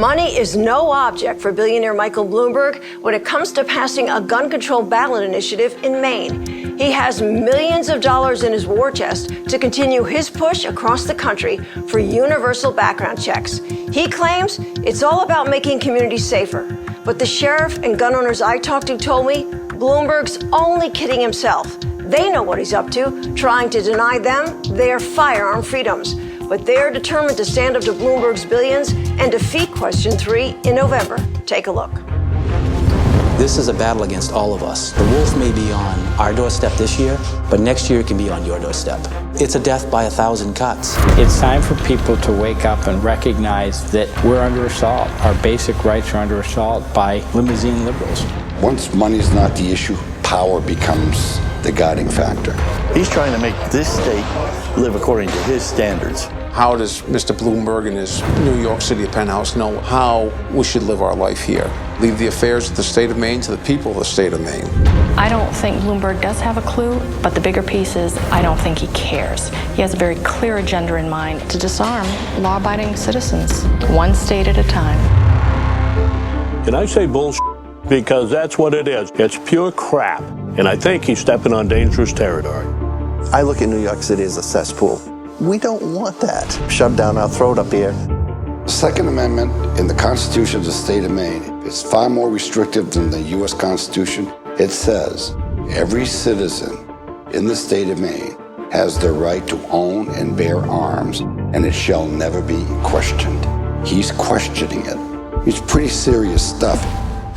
Money is no object for billionaire Michael Bloomberg when it comes to passing a gun control ballot initiative in Maine. He has millions of dollars in his war chest to continue his push across the country for universal background checks. He claims it's all about making communities safer. But the sheriff and gun owners I talked to told me Bloomberg's only kidding himself. They know what he's up to, trying to deny them their firearm freedoms. But they're determined to stand up to Bloomberg's billions and defeat Question 3 in November. Take a look. This is a battle against all of us. The wolf may be on our doorstep this year, but next year it can be on your doorstep. It's a death by 1,000 cuts. It's time for people to wake up and recognize that we're under assault. Our basic rights are under assault by limousine liberals. Once money's not the issue, power becomes the guiding factor. He's trying to make this state live according to his standards. How does Mr. Bloomberg and his New York City penthouse know how we should live our life here? Leave the affairs of the state of Maine to the people of the state of Maine. I don't think Bloomberg does have a clue, but the bigger piece is I don't think he cares. He has a very clear agenda in mind to disarm law-abiding citizens, one state at a time. And I say bullshit because that's what it is. It's pure crap. And I think he's stepping on dangerous territory. I look at New York City as a cesspool. We don't want that shoved down our throat up here. The Second Amendment in the Constitution of the state of Maine is far more restrictive than the U.S. Constitution. It says every citizen in the state of Maine has the right to own and bear arms, and it shall never be questioned. He's questioning it. It's pretty serious stuff.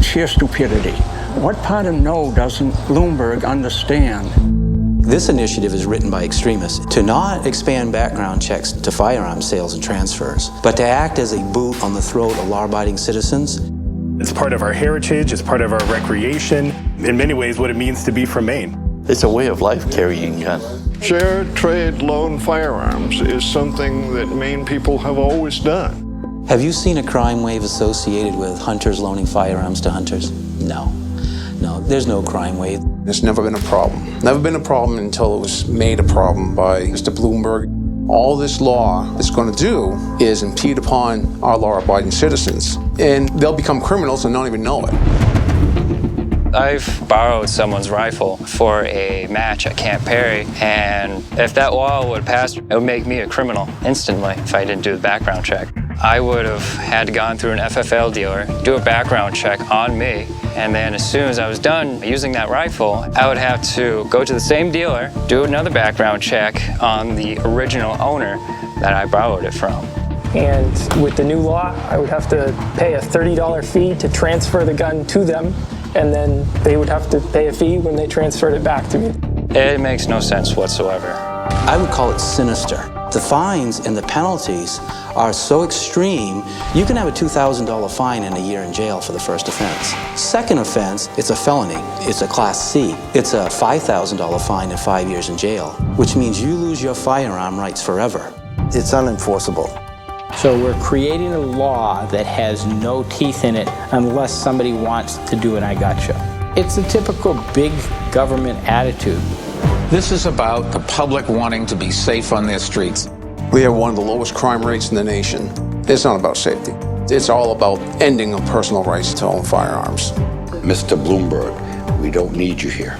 Sheer stupidity. What part of no doesn't Bloomberg understand? This initiative is written by extremists to not expand background checks to firearm sales and transfers, but to act as a boot on the throat of law-abiding citizens. It's part of our heritage, it's part of our recreation, in many ways what it means to be from Maine. It's a way of life carrying a gun. Share, trade, loan firearms is something that Maine people have always done. Have you seen a crime wave associated with hunters loaning firearms to hunters? No. No, there's no crime wave. There's never been a problem. Never been a problem until it was made a problem by Mr. Bloomberg. All this law is going to do is impede upon our law-abiding citizens, and they'll become criminals and don't even know it. I've borrowed someone's rifle for a match at Camp Perry, and if that law would pass, it would make me a criminal instantly if I didn't do the background check. I would have had to gone through an FFL dealer, do a background check on me, and then as soon as I was done using that rifle, I would have to go to the same dealer, do another background check on the original owner that I borrowed it from. And with the new law, I would have to pay a $30 fee to transfer the gun to them, and then they would have to pay a fee when they transferred it back to me. It makes no sense whatsoever. I would call it sinister. The fines and the penalties are so extreme, you can have a $2,000 fine and a year in jail for the first offense. Second offense, it's a felony. It's a Class C. It's a $5,000 fine and 5 years in jail, which means you lose your firearm rights forever. It's unenforceable. So we're creating a law that has no teeth in it unless somebody wants to do an I gotcha. It's a typical big government attitude. This is about the public wanting to be safe on their streets. We have one of the lowest crime rates in the nation. It's not about safety. It's all about ending of personal rights to own firearms. Mr. Bloomberg, we don't need you here.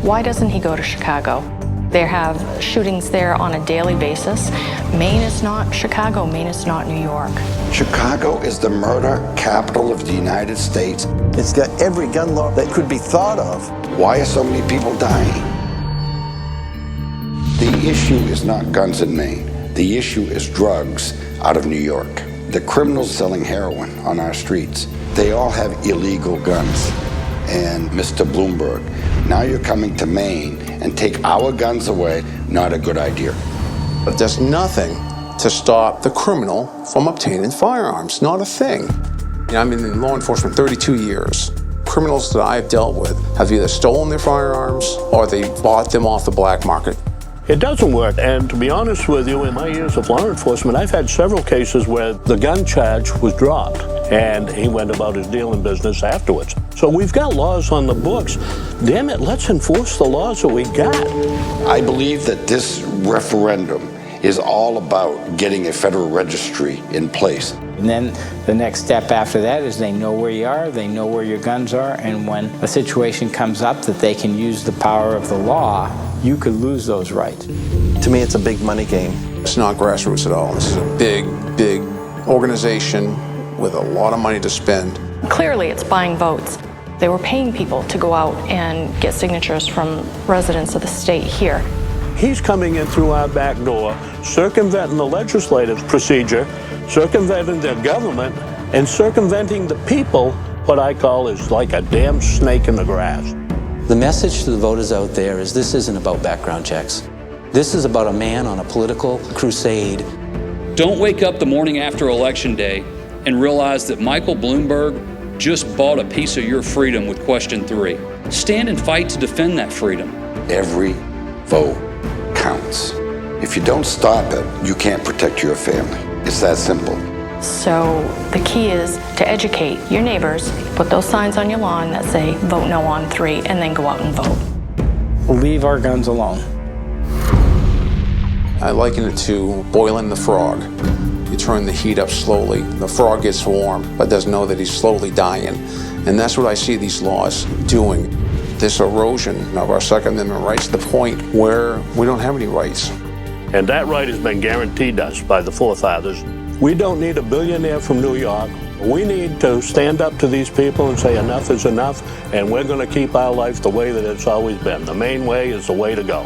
Why doesn't he go to Chicago? They have shootings there on a daily basis. Maine is not Chicago. Maine is not New York. Chicago is the murder capital of the United States. It's got every gun law that could be thought of. Why are so many people dying? The issue is not guns in Maine. The issue is drugs out of New York. The criminals selling heroin on our streets, they all have illegal guns. And Mr. Bloomberg, now you're coming to Maine and take our guns away, not a good idea. But there's nothing to stop the criminal from obtaining firearms, not a thing. I've been in law enforcement 32 years. Criminals that I've dealt with have either stolen their firearms or they bought them off the black market. It doesn't work, and to be honest with you, in my years of law enforcement, I've had several cases where the gun charge was dropped, and he went about his dealing business afterwards. So we've got laws on the books. Damn it, let's enforce the laws that we got. I believe that this referendum is all about getting a federal registry in place. And then the next step after that is they know where you are, they know where your guns are, and when a situation comes up that they can use the power of the law, you could lose those rights. To me, it's a big money game. It's not grassroots at all. This is a big, big organization with a lot of money to spend. Clearly, it's buying votes. They were paying people to go out and get signatures from residents of the state here. He's coming in through our back door, circumventing the legislative procedure, circumventing their government, and circumventing the people, what I call is like a damn snake in the grass. The message to the voters out there is this isn't about background checks. This is about a man on a political crusade. Don't wake up the morning after Election Day and realize that Michael Bloomberg just bought a piece of your freedom with question 3. Stand and fight to defend that freedom. Every vote counts. If you don't stop it, you can't protect your family. It's that simple. So the key is to educate your neighbors, put those signs on your lawn that say vote no on 3, and then go out and vote. Leave our guns alone. I liken it to boiling the frog. You turn the heat up slowly. The frog gets warm, but doesn't know that he's slowly dying. And that's what I see these laws doing. This erosion of our Second Amendment rights to the point where we don't have any rights. And that right has been guaranteed us by the forefathers. We don't need a billionaire from New York. We need to stand up to these people and say enough is enough, and we're going to keep our life the way that it's always been. The Maine way is the way to go.